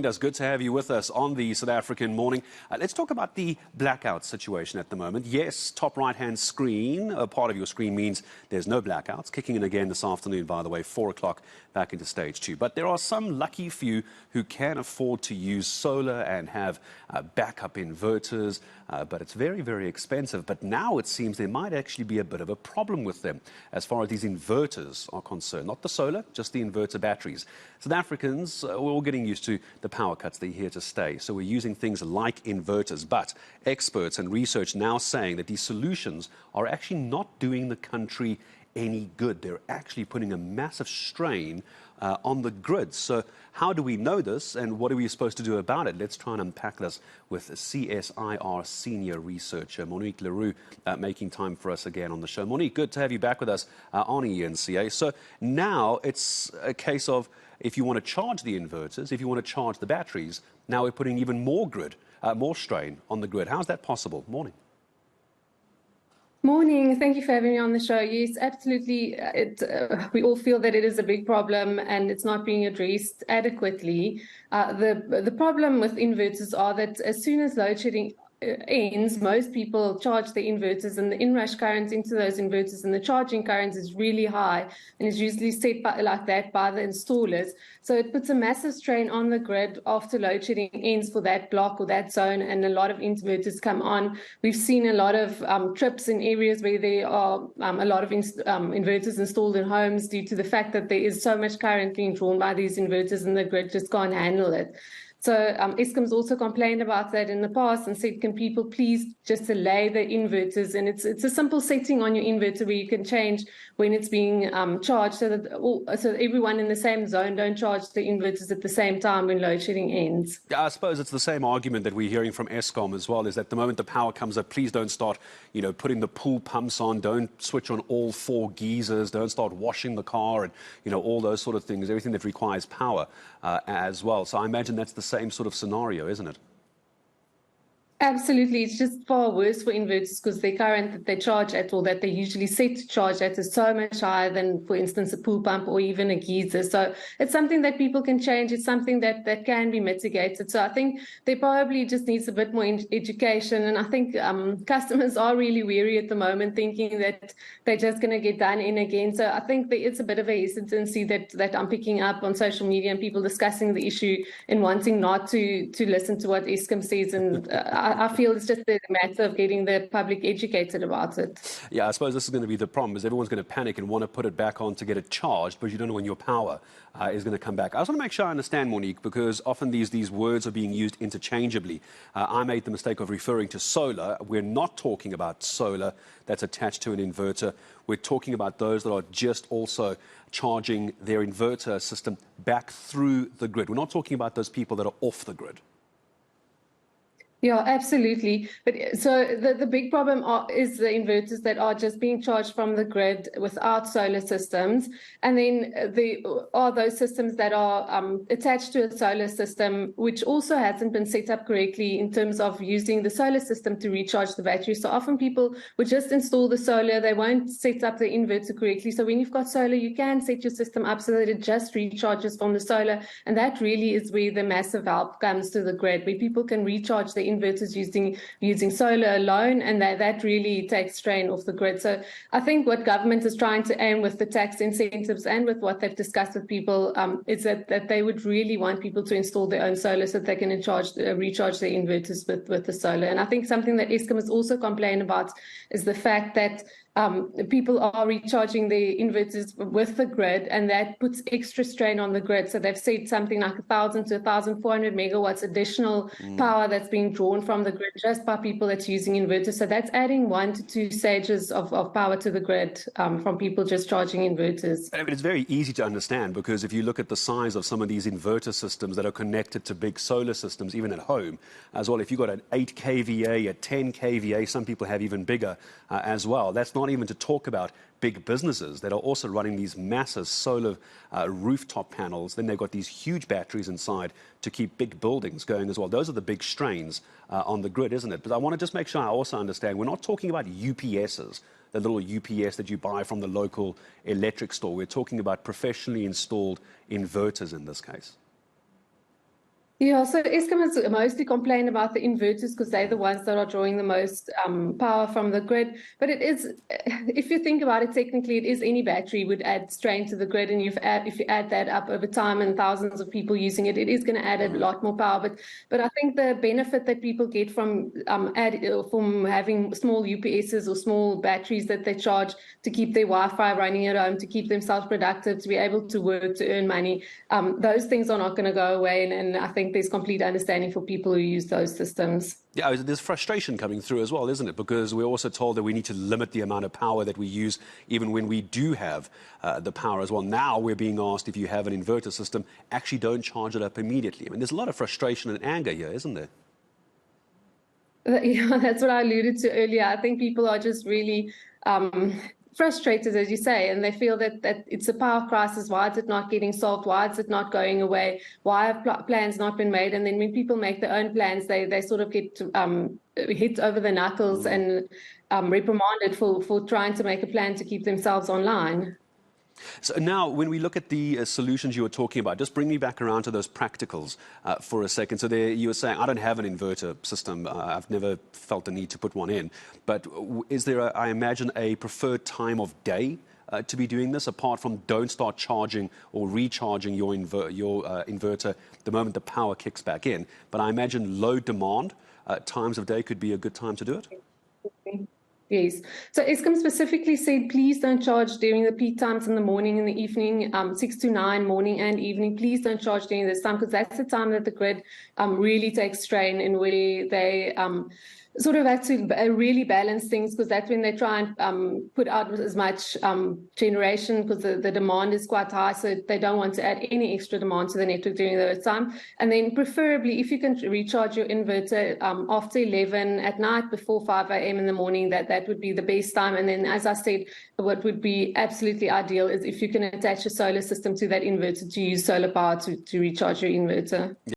It's good to have you with us on the South African morning. Let's talk about the blackout situation at the moment. Yes, top right-hand screen, a part of your screen means there's no blackouts. Kicking in again this afternoon, by the way, 4 o'clock back into stage 2. But there are some lucky few who can afford to use solar and have backup inverters, but it's very, very expensive. But now it seems there might actually be a bit of a problem with them as far as these inverters are concerned. Not the solar, just the inverter batteries. South Africans, we're all getting used to the power cuts. They're here to stay. So we're using things like inverters. But experts and research now saying that these solutions are actually not doing the country any good. They're actually putting a massive strain on the grid. So how do we know this and what are we supposed to do about it? Let's try and unpack this with CSIR senior researcher Monique le Roux making time for us again on the show. Monique, good to have you back with us on eNCA. So now it's a case of if you want to charge the inverters, if you want to charge the batteries, now we're putting even more more strain on the grid. How's that possible? Morning. Morning. Thank you for having me on the show. Yes, absolutely. We all feel that it is a big problem and it's not being addressed adequately. The problem with inverters are that as soon as load shedding ends, most people charge the inverters and the inrush current into those inverters and the charging current is really high and is usually set like that by the installers. So it puts a massive strain on the grid after load shedding ends for that block or that zone, and a lot of inverters come on. We've seen a lot of trips in areas where there are a lot of inverters installed in homes due to the fact that there is so much current being drawn by these inverters and the grid just can't handle it. So Eskom's also complained about that in the past and said, can people please just delay the inverters? And it's a simple setting on your inverter where you can change when it's being charged so that everyone in the same zone don't charge the inverters at the same time when load shedding ends. Yeah, I suppose it's the same argument that we're hearing from Eskom as well, is that the moment the power comes up, please don't start, putting the pool pumps on, don't switch on all 4 geysers, don't start washing the car and, all those sort of things, everything that requires power as well. So I imagine that's the same sort of scenario, isn't it? Absolutely. It's just far worse for inverters because the current that they charge at, or that they usually set to charge at, is so much higher than, for instance, a pool pump or even a geyser. So it's something that people can change. It's something that can be mitigated. So I think there probably just needs a bit more education. And I think customers are really wary at the moment, thinking that they're just going to get done in again. So I think that it's a bit of a hesitancy that I'm picking up on social media and people discussing the issue and wanting not to listen to what Eskom says. And I feel it's just a matter of getting the public educated about it. Yeah, I suppose this is going to be the problem, is everyone's going to panic and want to put it back on to get it charged, but you don't know when your power is going to come back. I just want to make sure I understand, Monique, because often these words are being used interchangeably. I made the mistake of referring to solar. We're not talking about solar that's attached to an inverter. We're talking about those that are just also charging their inverter system back through the grid. We're not talking about those people that are off the grid. Yeah, absolutely. But so the big problem is the inverters that are just being charged from the grid without solar systems. And then there are those systems that are attached to a solar system, which also hasn't been set up correctly in terms of using the solar system to recharge the battery. So often people would just install the solar, they won't set up the inverter correctly. So when you've got solar, you can set your system up so that it just recharges from the solar. And that really is where the massive help comes to the grid, where people can recharge the inverters using solar alone, and that really takes strain off the grid. So I think what government is trying to aim with the tax incentives and with what they've discussed with people is that they would really want people to install their own solar so that they can recharge their inverters with the solar. And I think something that Eskom has also complained about is the fact that people are recharging their inverters with the grid, and that puts extra strain on the grid. So they've said something like 1,000 to 1,400 megawatts additional power that's being drawn from the grid just by people that's using inverters. So that's adding 1 to 2 stages of power to the grid from people just charging inverters. I mean, it's very easy to understand, because if you look at the size of some of these inverter systems that are connected to big solar systems, even at home as well, if you've got an 8 kVA, a 10 kVA, some people have even bigger as well. That's not even to talk about big businesses that are also running these massive solar rooftop panels. Then they've got these huge batteries inside to keep big buildings going as well. Those are the big strains on the grid, isn't it? But I want to just make sure I also understand, we're not talking about UPSs, the little UPS that you buy from the local electric store. We're talking about professionally installed inverters in this case. Yeah, so Eskom has mostly complained about the inverters because they're the ones that are drawing the most power from the grid. But it is, if you think about it, technically it is any battery would add strain to the grid, and if you add that up over time and thousands of people using it, it is going to add a lot more power. But I think the benefit that people get from having small UPSs or small batteries that they charge to keep their Wi-Fi running at home, to keep themselves productive, to be able to work, to earn money, those things are not going to go away. And I think there's complete understanding for people who use those systems. Yeah, there's frustration coming through as well, isn't it? Because we're also told that we need to limit the amount of power that we use, even when we do have the power as well. Now we're being asked, if you have an inverter system, actually don't charge it up immediately. I mean, there's a lot of frustration and anger here, isn't there? Yeah, that's what I alluded to earlier. I think people are just really frustrated, as you say, and they feel that it's a power crisis. Why is it not getting solved? Why is it not going away? Why have plans not been made? And then when people make their own plans, they sort of get hit over the knuckles and reprimanded for trying to make a plan to keep themselves online. So now, when we look at the solutions you were talking about, just bring me back around to those practicals for a second. So there, you were saying, I don't have an inverter system. I've never felt the need to put one in. But is there, I imagine, a preferred time of day to be doing this, apart from don't start charging or recharging your inverter the moment the power kicks back in? But I imagine low demand times of day could be a good time to do it? Yes. So Eskom specifically said, please don't charge during the peak times in the morning and the evening, 6 to 9, morning and evening. Please don't charge during this time, because that's the time that the grid really takes strain, and where they sort of have to really balance things, because that's when they try and put out as much generation, because the demand is quite high. So they don't want to add any extra demand to the network during that time. And then preferably, if you can recharge your inverter after 11 at night, before 5 a.m. in the morning, that would be the best time. And then, as I said, what would be absolutely ideal is if you can attach a solar system to that inverter to use solar power to recharge your inverter.